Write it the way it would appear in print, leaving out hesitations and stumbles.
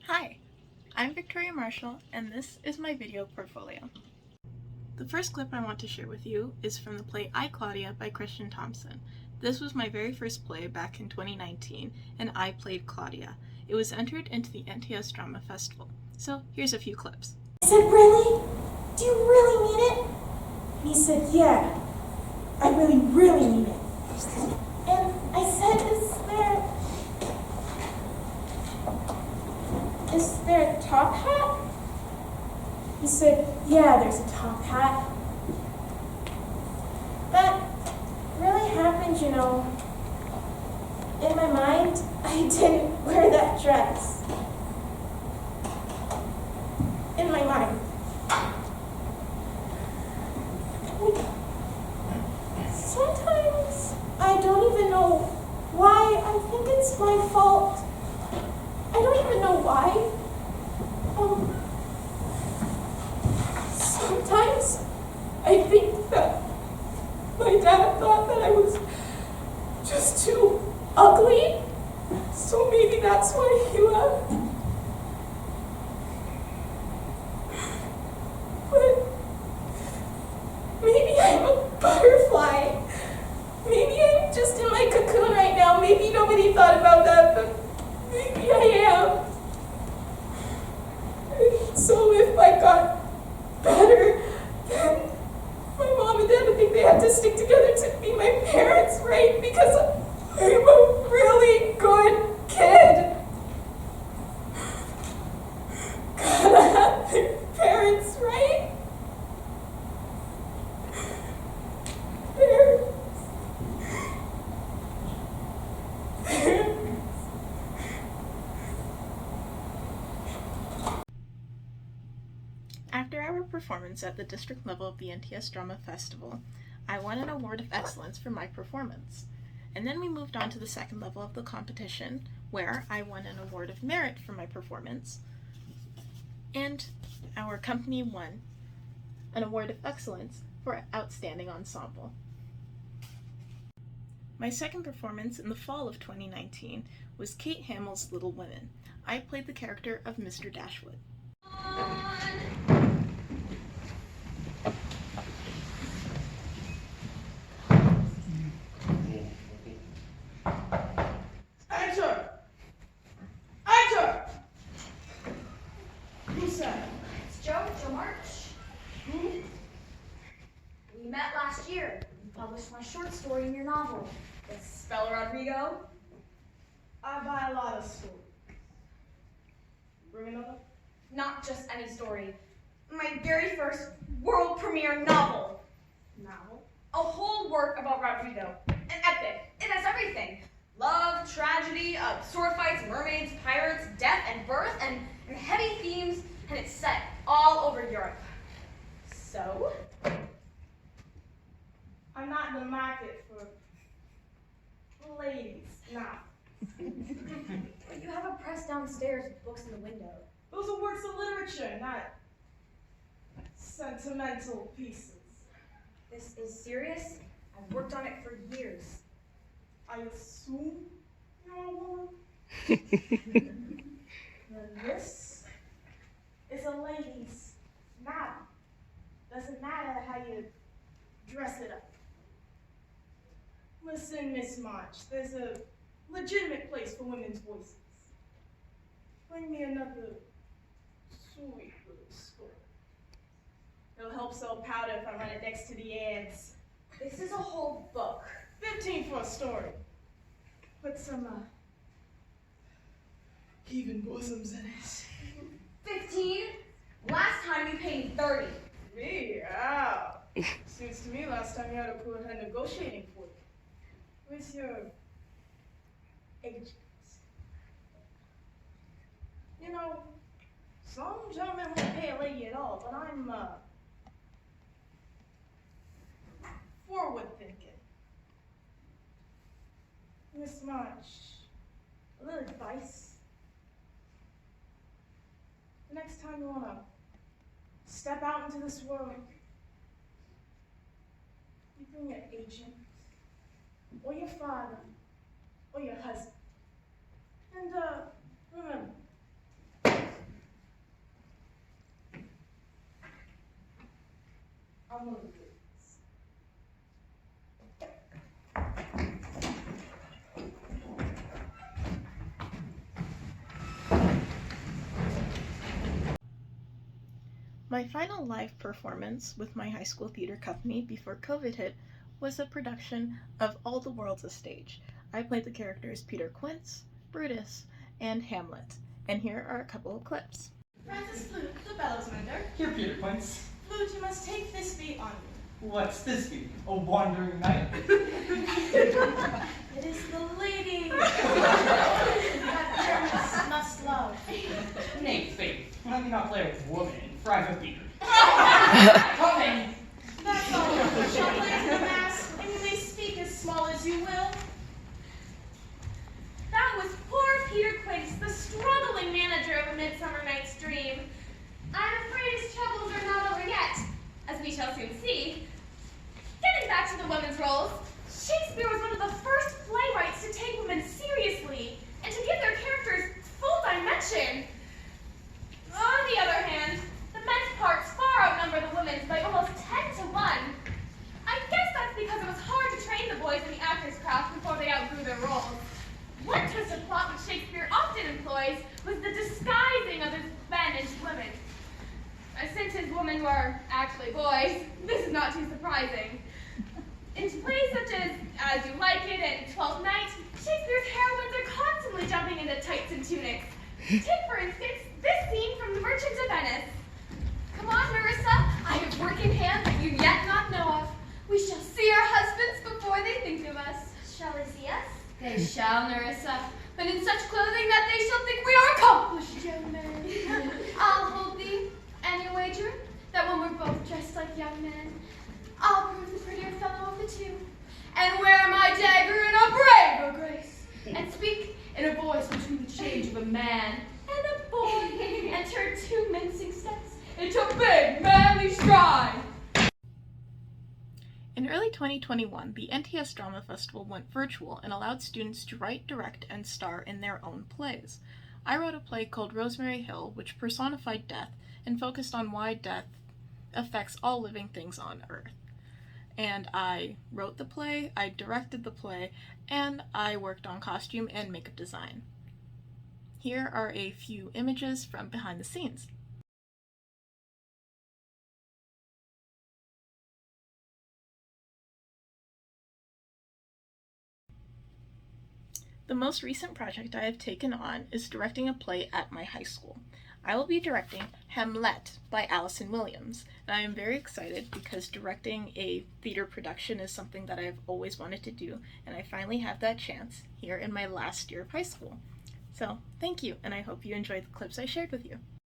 Hi, I'm Victoria Marshall, and this is my video portfolio. The first clip I want to share with you is from the play I, Claudia by Christian Thompson. This was my very first play back in 2019, and I played Claudia. It was entered into the NTS Drama Festival. So here's a few clips. I said, really? Do you really mean it? And he said, yeah, I really, really mean it. And I said, is there a top hat? He said, yeah, there's a top hat. That really happened, you know. In my mind, I didn't wear that dress. In my mind. Sometimes I don't even know why I think it's my fault. I don't even know why. Sometimes I think that my dad thought that I was just too ugly, so maybe that's why he left. But maybe I'm a butterfly. Maybe I'm just in my cocoon right now. Maybe nobody thought about that, but maybe I am. So if I got better, then my mom and dad would think they had to stick together to be my parents, right? Because I'm a really good kid. Gotta have their parents, right? After our performance at the district level of the NTS Drama Festival, I won an award of excellence for my performance. And then we moved on to the second level of the competition, where I won an award of merit for my performance, and our company won an award of excellence for outstanding ensemble. My second performance in the fall of 2019 was Kate Hamill's Little Women. I played the character of Mr. Dashwood. Enter! Enter! Who's that? It's Joe March. Who? We met last year. You published my short story in your novel. Is Spell Rodrigo? I buy a lot of stories. Bring another? Not just any story. My very first world premiere novel. Novel? A whole work about Rodrigo. An epic. It has everything. Love, tragedy, sword fights, mermaids, pirates, death and birth, and heavy themes, and it's set all over Europe. So? I'm not in the market for ladies now. But you have a press downstairs with books in the window. Those are works of literature, not sentimental pieces. This is serious. I've worked on it for years. I assume you're a woman? Then this is a lady's novel. Doesn't matter how you dress it up. Listen, Miss March, there's a legitimate place for women's voices. Bring me another sweet little story. It'll help sell powder if I run it next to the ads. This is a whole book. 15 for a story. Put some, heaving bosoms in it. 15? Last time you paid me 30. Me? Ow. Seems to me last time you had a cool hand negotiating for you. Where's your agent? You know, some gentlemen won't pay a lady at all, but I'm, forward thinking. Miss March, a little advice. The next time you wanna step out into this world, you bring your agent, or your father, or your husband. And remember, I'm one of the kids. My final live performance with my high school theater company before COVID hit was a production of All the World's a Stage. I played the characters Peter Quince, Brutus, and Hamlet, and here are a couple of clips. Francis Flute, the bellows mender. Here, Peter Quince. Flute, you must take this beat on me. What's this be? A wandering knight? It is the lady that Hermes must love. Nay, faith, let me not play a woman in private beard. Coming! That's all. You shall play the mass, and you may speak as small as you will. That was poor Peter Quince, the struggling manager of A Midsummer Night's Dream. I'm afraid his troubles are not over yet, as we shall soon see. Getting back to the women's roles, Shakespeare was one of the first playwrights to take women seriously and to give their characters full dimension. On the other hand, the men's parts far outnumber the women's by almost 10 to 1. I guess that's because it was hard to train the boys in the actor's craft before they outgrew their roles. One twist of plot which Shakespeare often employs was the disguising of his men into women. Since his women were actually boys, this is not too surprising. In plays such as You Like It and Twelfth Night, Shakespeare's heroines are constantly jumping into tights and tunics. Take, for instance, this scene from The Merchant of Venice. Come on, Nerissa, I have work in hand that you yet not know of. We shall see our husbands before they think of us. Shall they see us? They shall, Nerissa, but in such clothing that they shall think we are accomplished young men. I'll hold thee, any wager, that when we're both dressed like young men, I'll prove the prettier fellow of the two, and wear my dagger in a braver grace, and speak in a voice between the change of a man and a boy, and turn two mincing steps into a big manly stride. In early 2021, the NTS Drama Festival went virtual and allowed students to write, direct, and star in their own plays. I wrote a play called Rosemary Hill, which personified death and focused on why death affects all living things on Earth. And I wrote the play, I directed the play, and I worked on costume and makeup design. Here are a few images from behind the scenes. The most recent project I have taken on is directing a play at my high school. I will be directing Hamlet by Allison Williams, and I am very excited because directing a theater production is something that I've always wanted to do, and I finally have that chance here in my last year of high school. So, thank you, and I hope you enjoyed the clips I shared with you.